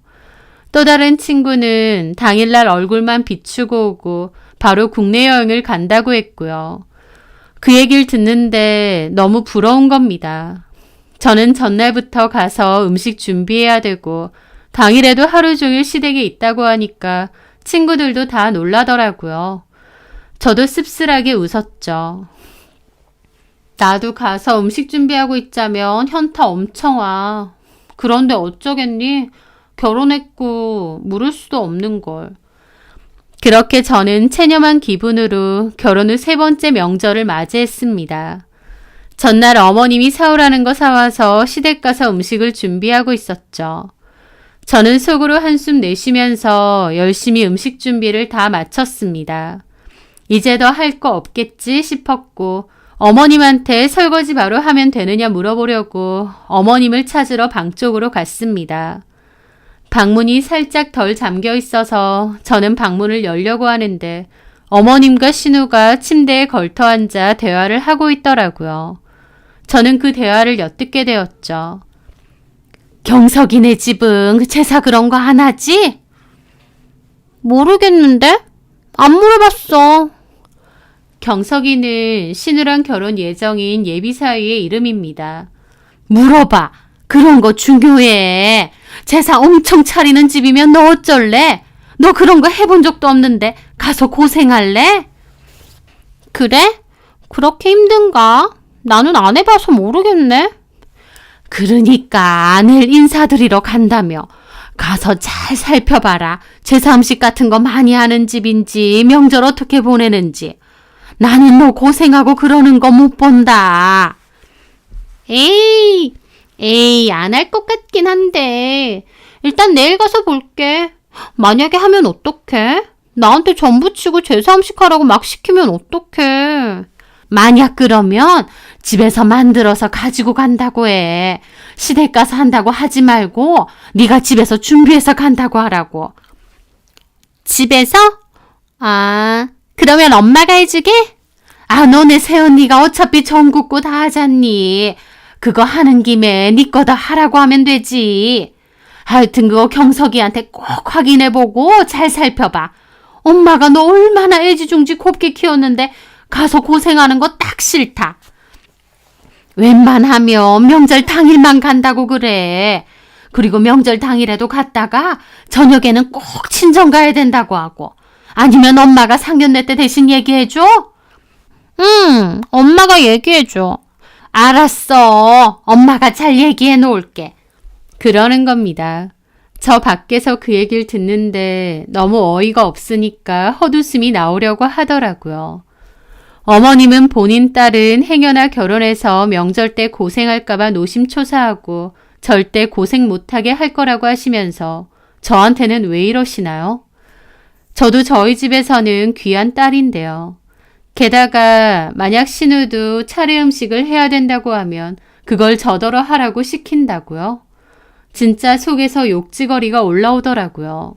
또 다른 친구는 당일날 얼굴만 비추고 오고 바로 국내 여행을 간다고 했고요. 그 얘기를 듣는데 너무 부러운 겁니다. 저는 전날부터 가서 음식 준비해야 되고 당일에도 하루 종일 시댁에 있다고 하니까 친구들도 다 놀라더라고요. 저도 씁쓸하게 웃었죠. 나도 가서 음식 준비하고 있자면 현타 엄청 와. 그런데 어쩌겠니? 결혼했고 물을 수도 없는 걸. 그렇게 저는 체념한 기분으로 결혼 후 세 번째 명절을 맞이했습니다. 전날 어머님이 사오라는 거 사와서 시댁 가서 음식을 준비하고 있었죠. 저는 속으로 한숨 내쉬면서 열심히 음식 준비를 다 마쳤습니다. 이제 더 할 거 없겠지 싶었고 어머님한테 설거지 바로 하면 되느냐 물어보려고 어머님을 찾으러 방 쪽으로 갔습니다. 방문이 살짝 덜 잠겨 있어서 저는 방문을 열려고 하는데 어머님과 신우가 침대에 걸터 앉아 대화를 하고 있더라고요. 저는 그 대화를 엿듣게 되었죠. 경석이네 집은 제사 그런 거 안 하지? 모르겠는데? 안 물어봤어. 경석이는 신우랑 결혼 예정인 예비사위의 이름입니다. 물어봐. 그런 거 중요해. 제사 엄청 차리는 집이면 너 어쩔래? 너 그런 거 해본 적도 없는데 가서 고생할래? 그래? 그렇게 힘든가? 나는 안 해봐서 모르겠네. 그러니까 아내를 인사드리러 간다며. 가서 잘 살펴봐라. 제사 음식 같은 거 많이 하는 집인지 명절 어떻게 보내는지. 나는 너 고생하고 그러는 거 못 본다. 에이, 안 할 것 같긴 한데 일단 내일 가서 볼게. 만약에 하면 어떡해? 나한테 전 부치고 제사 음식 하라고 막 시키면 어떡해? 만약 그러면 집에서 만들어서 가지고 간다고 해. 시댁 가서 한다고 하지 말고 네가 집에서 준비해서 간다고 하라고. 집에서? 아, 그러면 엄마가 해주게? 아, 너네 새언니가 어차피 전국구 다 하잖니. 그거 하는 김에 네 거 다 하라고 하면 되지. 하여튼 그거 경석이한테 꼭 확인해보고 잘 살펴봐. 엄마가 너 얼마나 애지중지 곱게 키웠는데 가서 고생하는 거 딱 싫다. 웬만하면 명절 당일만 간다고 그래. 그리고 명절 당일에도 갔다가 저녁에는 꼭 친정 가야 된다고 하고. 아니면 엄마가 상견례 때 대신 얘기해줘? 응, 엄마가 얘기해줘. 알았어. 엄마가 잘 얘기해 놓을게. 그러는 겁니다. 저 밖에서 그 얘기를 듣는데 너무 어이가 없으니까 헛웃음이 나오려고 하더라고요. 어머님은 본인 딸은 행여나 결혼해서 명절 때 고생할까봐 노심초사하고 절대 고생 못하게 할 거라고 하시면서 저한테는 왜 이러시나요? 저도 저희 집에서는 귀한 딸인데요. 게다가 만약 신우도 차례 음식을 해야 된다고 하면 그걸 저더러 하라고 시킨다고요? 진짜 속에서 욕지거리가 올라오더라고요.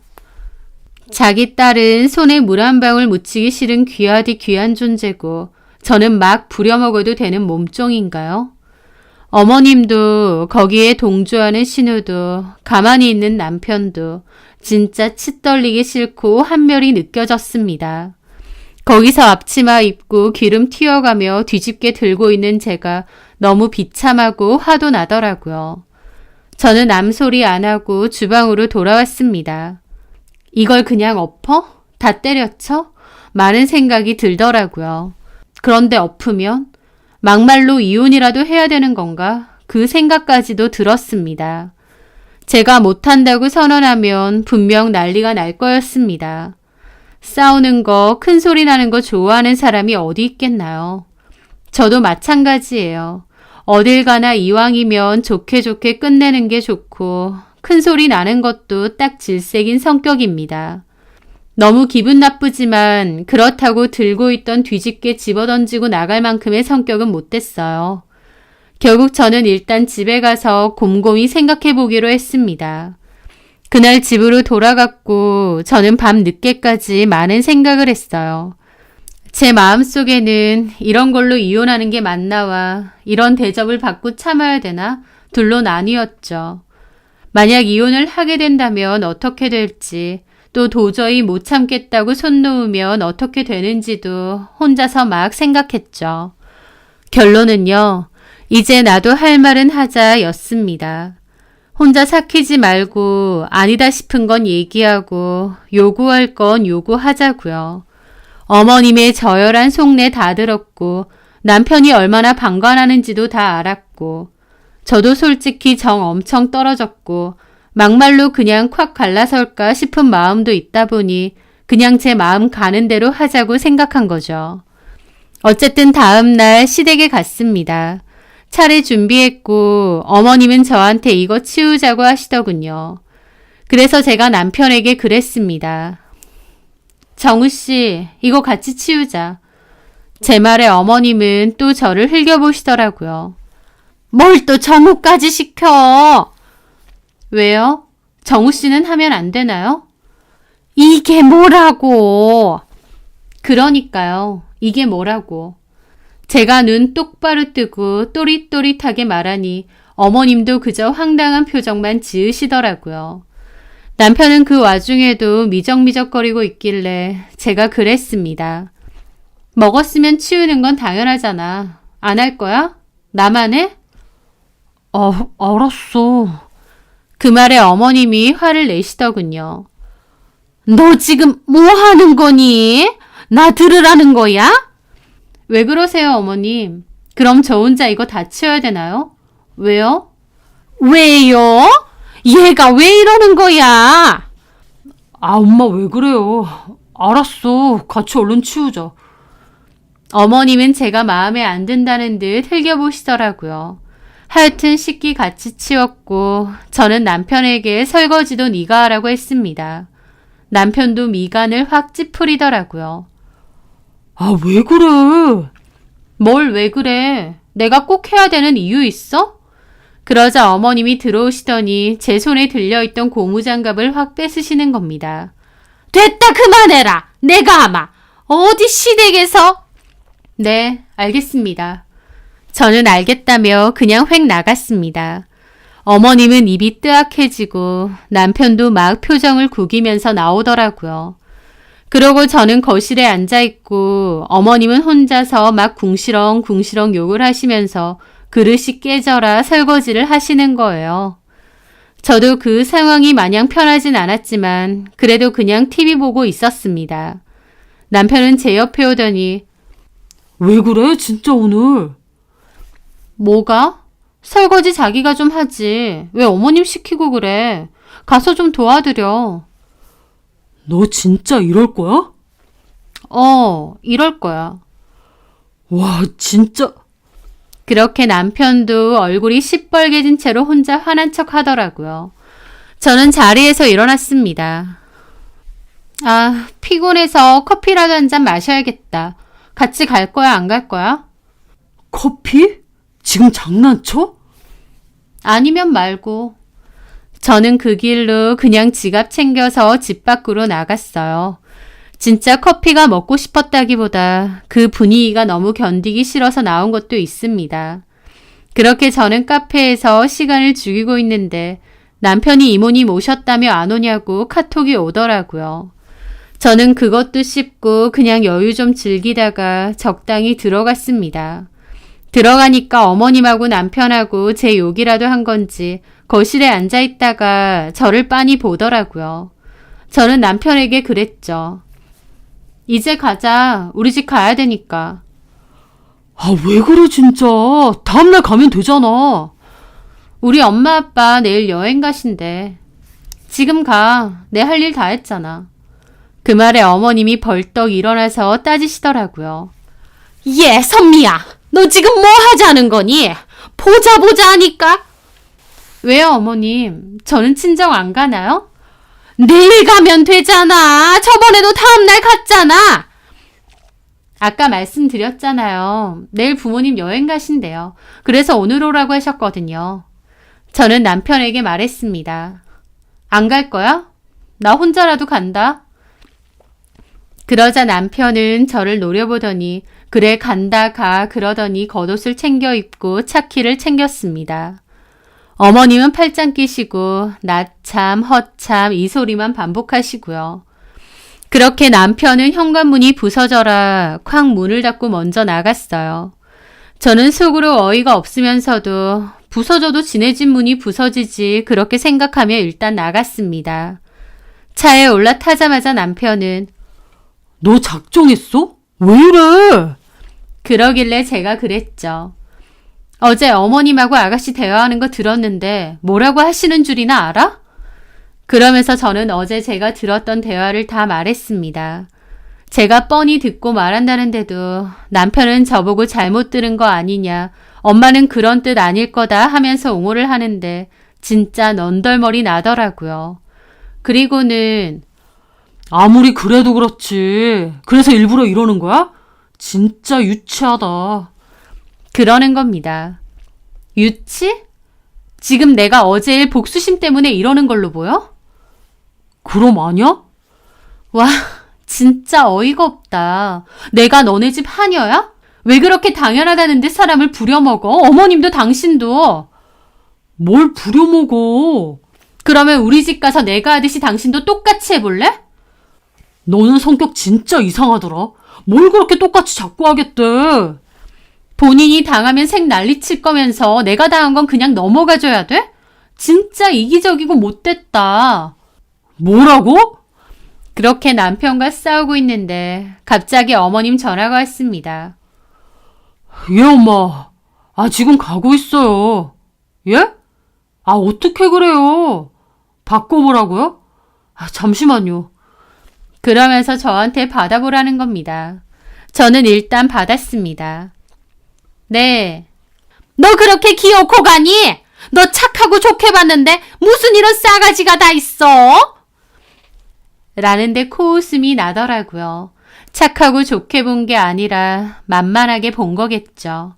자기 딸은 손에 물 한 방울 묻히기 싫은 귀하디 귀한 존재고 저는 막 부려먹어도 되는 몸종인가요? 어머님도 거기에 동조하는 신우도 가만히 있는 남편도 진짜 치 떨리기 싫고 한멸이 느껴졌습니다. 거기서 앞치마 입고 기름 튀어가며 뒤집게 들고 있는 제가 너무 비참하고 화도 나더라고요. 저는 암소리 안 하고 주방으로 돌아왔습니다. 이걸 그냥 엎어? 다 때려쳐? 많은 생각이 들더라고요. 그런데 엎으면 막말로 이혼이라도 해야 되는 건가? 그 생각까지도 들었습니다. 제가 못한다고 선언하면 분명 난리가 날 거였습니다. 싸우는 거, 큰 소리 나는 거 좋아하는 사람이 어디 있겠나요? 저도 마찬가지예요. 어딜 가나 이왕이면 좋게 좋게 끝내는 게 좋고 큰 소리 나는 것도 딱 질색인 성격입니다. 너무 기분 나쁘지만 그렇다고 들고 있던 뒤집게 집어던지고 나갈 만큼의 성격은 못 됐어요. 결국 저는 일단 집에 가서 곰곰이 생각해 보기로 했습니다. 그날 집으로 돌아갔고 저는 밤 늦게까지 많은 생각을 했어요. 제 마음속에는 이런 걸로 이혼하는 게 맞나와 이런 대접을 받고 참아야 되나 둘로 나뉘었죠. 만약 이혼을 하게 된다면 어떻게 될지 또 도저히 못 참겠다고 손 놓으면 어떻게 되는지도 혼자서 막 생각했죠. 결론은요. 이제 나도 할 말은 하자였습니다. 혼자 삭히지 말고 아니다 싶은 건 얘기하고 요구할 건 요구하자고요. 어머님의 저열한 속내 다 들었고 남편이 얼마나 방관하는지도 다 알았고 저도 솔직히 정 엄청 떨어졌고 막말로 그냥 콱 갈라설까 싶은 마음도 있다 보니 그냥 제 마음 가는 대로 하자고 생각한 거죠. 어쨌든 다음 날 시댁에 갔습니다. 차를 준비했고 어머님은 저한테 이거 치우자고 하시더군요. 그래서 제가 남편에게 그랬습니다. 정우 씨, 이거 같이 치우자. 제 말에 어머님은 또 저를 흘겨보시더라고요. 뭘 또 정우까지 시켜? 왜요? 정우 씨는 하면 안 되나요? 이게 뭐라고? 그러니까요. 이게 뭐라고. 제가 눈 똑바로 뜨고 또릿또릿하게 말하니 어머님도 그저 황당한 표정만 지으시더라고요. 남편은 그 와중에도 미적미적거리고 있길래 제가 그랬습니다. 먹었으면 치우는 건 당연하잖아. 안 할 거야? 나만 해? 알았어. 그 말에 어머님이 화를 내시더군요. 너 지금 뭐 하는 거니? 나 들으라는 거야? 왜 그러세요, 어머님? 그럼 저 혼자 이거 다 치워야 되나요? 왜요? 왜요? 얘가 왜 이러는 거야? 엄마 왜 그래요? 알았어. 같이 얼른 치우자. 어머님은 제가 마음에 안 든다는 듯 흘겨보시더라고요. 하여튼 식기 같이 치웠고 저는 남편에게 설거지도 네가 하라고 했습니다. 남편도 미간을 확 찌푸리더라고요. 왜 그래? 뭘 왜 그래? 내가 꼭 해야 되는 이유 있어? 그러자 어머님이 들어오시더니 제 손에 들려있던 고무장갑을 확 뺏으시는 겁니다. 됐다 그만해라. 내가 아마 어디 시댁에서? 네, 알겠습니다. 저는 알겠다며 그냥 휙 나갔습니다. 어머님은 입이 뜨악해지고 남편도 막 표정을 구기면서 나오더라고요. 그러고 저는 거실에 앉아있고 어머님은 혼자서 막 궁시렁궁시렁 욕을 하시면서 그릇이 깨져라 설거지를 하시는 거예요. 저도 그 상황이 마냥 편하진 않았지만 그래도 그냥 TV 보고 있었습니다. 남편은 제 옆에 오더니 왜 그래? 진짜 오늘. 뭐가? 설거지 자기가 좀 하지. 왜 어머님 시키고 그래? 가서 좀 도와드려. 너 진짜 이럴 거야? 이럴 거야. 와, 진짜. 그렇게 남편도 얼굴이 시뻘개진 채로 혼자 화난 척 하더라고요. 저는 자리에서 일어났습니다. 피곤해서 커피라도 한 잔 마셔야겠다. 같이 갈 거야, 안 갈 거야? 커피? 지금 장난쳐? 아니면 말고. 저는 그 길로 그냥 지갑 챙겨서 집 밖으로 나갔어요. 진짜 커피가 먹고 싶었다기보다 그 분위기가 너무 견디기 싫어서 나온 것도 있습니다. 그렇게 저는 카페에서 시간을 죽이고 있는데 남편이 이모님 오셨다며 안 오냐고 카톡이 오더라고요. 저는 그것도 씹고 그냥 여유 좀 즐기다가 적당히 들어갔습니다. 들어가니까 어머님하고 남편하고 제 욕이라도 한 건지 거실에 앉아있다가 저를 빤히 보더라고요. 저는 남편에게 그랬죠. 이제 가자. 우리 집 가야 되니까. 왜 그래 진짜. 다음날 가면 되잖아. 우리 엄마 아빠 내일 여행 가신대. 지금 가. 내 할 일 다 했잖아. 그 말에 어머님이 벌떡 일어나서 따지시더라고요. 선미야. 너 지금 뭐 하자는 거니? 보자 하니까. 왜요, 어머님? 저는 친정 안 가나요? 내일 가면 되잖아. 저번에도 다음날 갔잖아. 아까 말씀드렸잖아요. 내일 부모님 여행 가신대요. 그래서 오늘 오라고 하셨거든요. 저는 남편에게 말했습니다. 안 갈 거야? 나 혼자라도 간다. 그러자 남편은 저를 노려보더니 그래 간다 가 그러더니 겉옷을 챙겨 입고 차키를 챙겼습니다. 어머님은 팔짱 끼시고 나참 허참 이 소리만 반복하시고요. 그렇게 남편은 현관문이 부서져라 쾅 문을 닫고 먼저 나갔어요. 저는 속으로 어이가 없으면서도 부서져도 지네 집 문이 부서지지 그렇게 생각하며 일단 나갔습니다. 차에 올라타자마자 남편은 너 작정했어? 왜 이래? 그러길래 제가 그랬죠. 어제 어머님하고 아가씨 대화하는 거 들었는데 뭐라고 하시는 줄이나 알아? 그러면서 저는 어제 제가 들었던 대화를 다 말했습니다. 제가 뻔히 듣고 말한다는데도 남편은 저보고 잘못 들은 거 아니냐, 엄마는 그런 뜻 아닐 거다 하면서 옹호를 하는데 진짜 넌덜머리 나더라고요. 그리고는 아무리 그래도 그렇지. 그래서 일부러 이러는 거야? 진짜 유치하다. 그러는 겁니다. 유치? 지금 내가 어제 일 복수심 때문에 이러는 걸로 보여? 그럼 아냐? 와, 진짜 어이가 없다. 내가 너네 집 하녀야? 왜 그렇게 당연하다는 듯 사람을 부려먹어? 어머님도 당신도. 뭘 부려먹어. 그러면 우리 집 가서 내가 하듯이 당신도 똑같이 해볼래? 너는 성격 진짜 이상하더라. 뭘 그렇게 똑같이 자꾸 하겠대. 본인이 당하면 생 난리칠 거면서 내가 당한 건 그냥 넘어가줘야 돼? 진짜 이기적이고 못됐다. 뭐라고? 그렇게 남편과 싸우고 있는데 갑자기 어머님 전화가 왔습니다. 예, 엄마. 지금 가고 있어요. 예? 어떻게 그래요? 바꿔보라고요? 잠시만요. 그러면서 저한테 받아보라는 겁니다. 저는 일단 받았습니다. 네. 너 그렇게 귀엽고 가니? 너 착하고 좋게 봤는데 무슨 이런 싸가지가 다 있어? 라는데 코웃음이 나더라고요. 착하고 좋게 본 게 아니라 만만하게 본 거겠죠.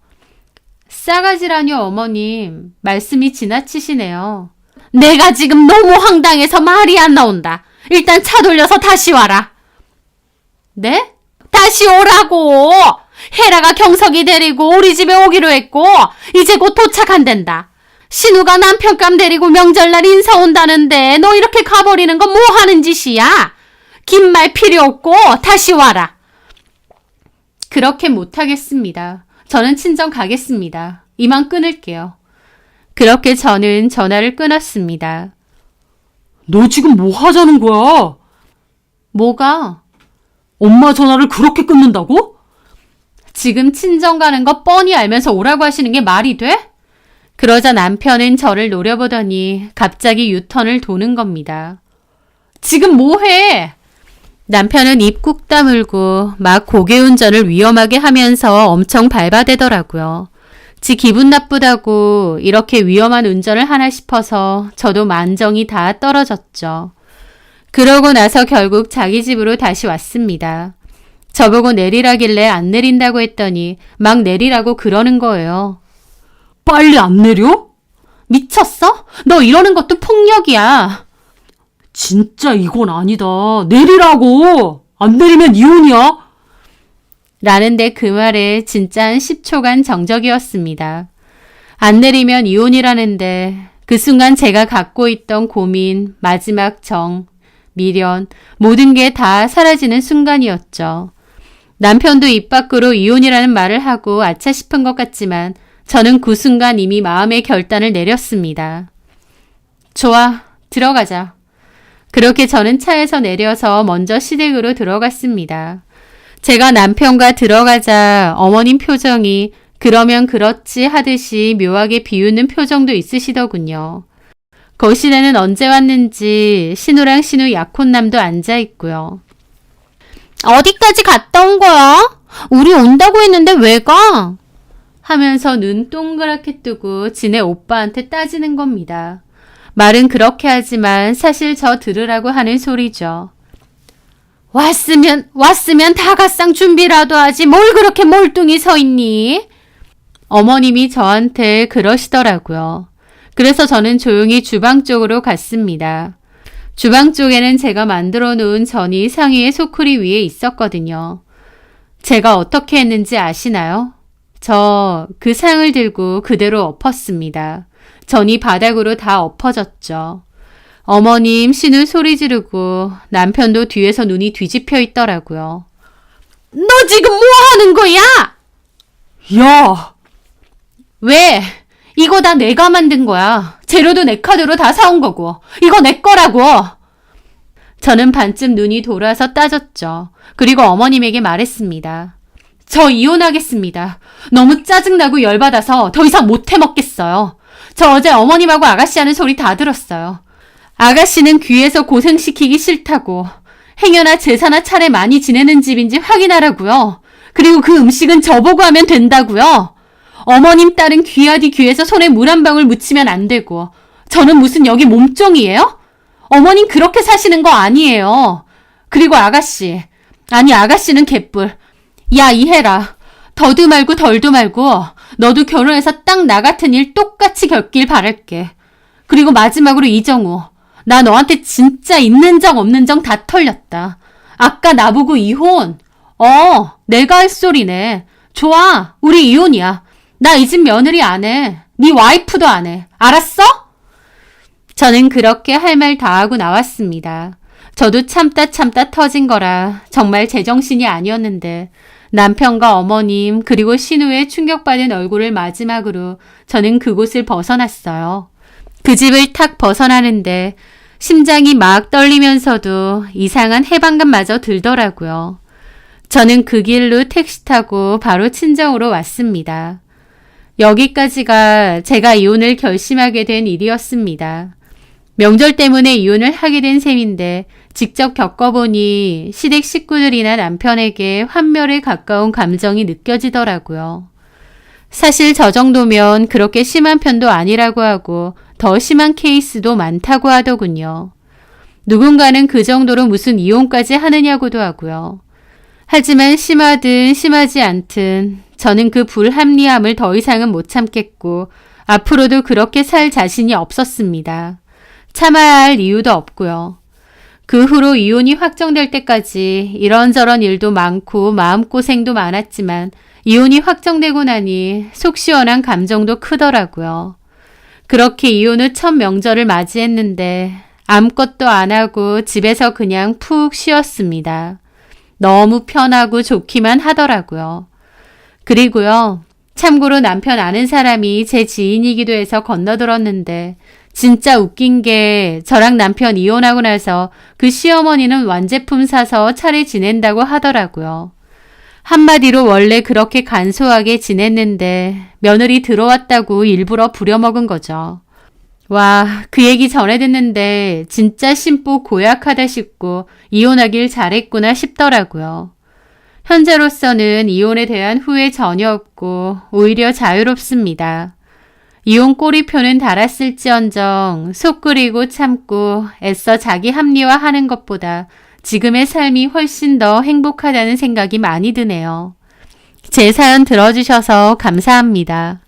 싸가지라뇨, 어머님. 말씀이 지나치시네요. 내가 지금 너무 황당해서 말이 안 나온다. 일단 차 돌려서 다시 와라. 네? 다시 오라고! 혜라가 경석이 데리고 우리 집에 오기로 했고 이제 곧 도착한댄다. 신우가 남편감 데리고 명절날 인사 온다는데 너 이렇게 가버리는 건 뭐 하는 짓이야? 긴 말 필요 없고 다시 와라. 그렇게 못하겠습니다. 저는 친정 가겠습니다. 이만 끊을게요. 그렇게 저는 전화를 끊었습니다. 너 지금 뭐 하자는 거야? 뭐가? 엄마 전화를 그렇게 끊는다고? 지금 친정 가는 거 뻔히 알면서 오라고 하시는 게 말이 돼? 그러자 남편은 저를 노려보더니 갑자기 유턴을 도는 겁니다. 지금 뭐해? 남편은 입 꾹 다물고 막 고개 운전을 위험하게 하면서 엄청 밟아대더라고요. 지 기분 나쁘다고 이렇게 위험한 운전을 하나 싶어서 저도 만정이 다 떨어졌죠. 그러고 나서 결국 자기 집으로 다시 왔습니다. 저보고 내리라길래 안 내린다고 했더니 막 내리라고 그러는 거예요. 빨리 안 내려? 미쳤어? 너 이러는 것도 폭력이야. 진짜 이건 아니다. 내리라고. 안 내리면 이혼이야. 라는데 그 말에 진짜 한 10초간 정적이었습니다. 안 내리면 이혼이라는데 그 순간 제가 갖고 있던 고민, 마지막 정, 미련, 모든 게 다 사라지는 순간이었죠. 남편도 입 밖으로 이혼이라는 말을 하고 아차 싶은 것 같지만 저는 그 순간 이미 마음의 결단을 내렸습니다. 좋아, 들어가자. 그렇게 저는 차에서 내려서 먼저 시댁으로 들어갔습니다. 제가 남편과 들어가자 어머님 표정이 그러면 그렇지 하듯이 묘하게 비웃는 표정도 있으시더군요. 거실에는 언제 왔는지 신우랑 신우 약혼남도 앉아있고요. 어디까지 갔다 온 거야? 우리 온다고 했는데 왜 가? 하면서 눈 동그랗게 뜨고 지네 오빠한테 따지는 겁니다. 말은 그렇게 하지만 사실 저 들으라고 하는 소리죠. 왔으면 다가상 준비라도 하지 뭘 그렇게 몰뚱히 서 있니? 어머님이 저한테 그러시더라고요. 그래서 저는 조용히 주방 쪽으로 갔습니다. 주방 쪽에는 제가 만들어 놓은 전이 상위의 소쿠리 위에 있었거든요. 제가 어떻게 했는지 아시나요? 저 그 상을 들고 그대로 엎었습니다. 전이 바닥으로 다 엎어졌죠. 어머님 신우 소리 지르고 남편도 뒤에서 눈이 뒤집혀 있더라고요. 너 지금 뭐 하는 거야? 야! 왜? 이거 다 내가 만든 거야. 재료도 내 카드로 다 사온 거고. 이거 내 거라고. 저는 반쯤 눈이 돌아서 따졌죠. 그리고 어머님에게 말했습니다. 저 이혼하겠습니다. 너무 짜증나고 열받아서 더 이상 못 해먹겠어요. 저 어제 어머님하고 아가씨 하는 소리 다 들었어요. 아가씨는 귀에서 고생시키기 싫다고 행여나 제사나 차례 많이 지내는 집인지 확인하라고요. 그리고 그 음식은 저보고 하면 된다고요. 어머님 딸은 귀하디 귀에서 손에 물 한 방울 묻히면 안 되고 저는 무슨 여기 몸종이에요? 어머님 그렇게 사시는 거 아니에요. 그리고 아가씨, 아니 아가씨는 개뿔. 야 이해라. 더도 말고 덜도 말고 너도 결혼해서 딱 나 같은 일 똑같이 겪길 바랄게. 그리고 마지막으로 이정우. 나 너한테 진짜 있는 정 없는 정 다 털렸다. 아까 나보고 이혼? 내가 할 소리네. 좋아, 우리 이혼이야. 나 이 집 며느리 안 해. 네 와이프도 안 해. 알았어? 저는 그렇게 할 말 다 하고 나왔습니다. 저도 참다 터진 거라 정말 제정신이 아니었는데 남편과 어머님 그리고 신우의 충격받은 얼굴을 마지막으로 저는 그곳을 벗어났어요. 그 집을 탁 벗어나는데 심장이 막 떨리면서도 이상한 해방감마저 들더라고요. 저는 그 길로 택시 타고 바로 친정으로 왔습니다. 여기까지가 제가 이혼을 결심하게 된 일이었습니다. 명절 때문에 이혼을 하게 된 셈인데 직접 겪어보니 시댁 식구들이나 남편에게 환멸에 가까운 감정이 느껴지더라고요. 사실 저 정도면 그렇게 심한 편도 아니라고 하고 더 심한 케이스도 많다고 하더군요. 누군가는 그 정도로 무슨 이혼까지 하느냐고도 하고요. 하지만 심하든 심하지 않든 저는 그 불합리함을 더 이상은 못 참겠고 앞으로도 그렇게 살 자신이 없었습니다. 참아야 할 이유도 없고요. 그 후로 이혼이 확정될 때까지 이런저런 일도 많고 마음고생도 많았지만 이혼이 확정되고 나니 속 시원한 감정도 크더라고요. 그렇게 이혼 후 첫 명절을 맞이했는데 아무것도 안 하고 집에서 그냥 푹 쉬었습니다. 너무 편하고 좋기만 하더라고요. 그리고요. 참고로 남편 아는 사람이 제 지인이기도 해서 건너들었는데 진짜 웃긴 게 저랑 남편 이혼하고 나서 그 시어머니는 완제품 사서 차례 지낸다고 하더라고요. 한마디로 원래 그렇게 간소하게 지냈는데 며느리 들어왔다고 일부러 부려먹은 거죠. 와, 그 얘기 전에 듣는데 진짜 심보 고약하다 싶고 이혼하길 잘했구나 싶더라고요. 현재로서는 이혼에 대한 후회 전혀 없고 오히려 자유롭습니다. 이혼 꼬리표는 달았을지언정 속 끓이고 참고 애써 자기 합리화하는 것보다 지금의 삶이 훨씬 더 행복하다는 생각이 많이 드네요. 제 사연 들어주셔서 감사합니다.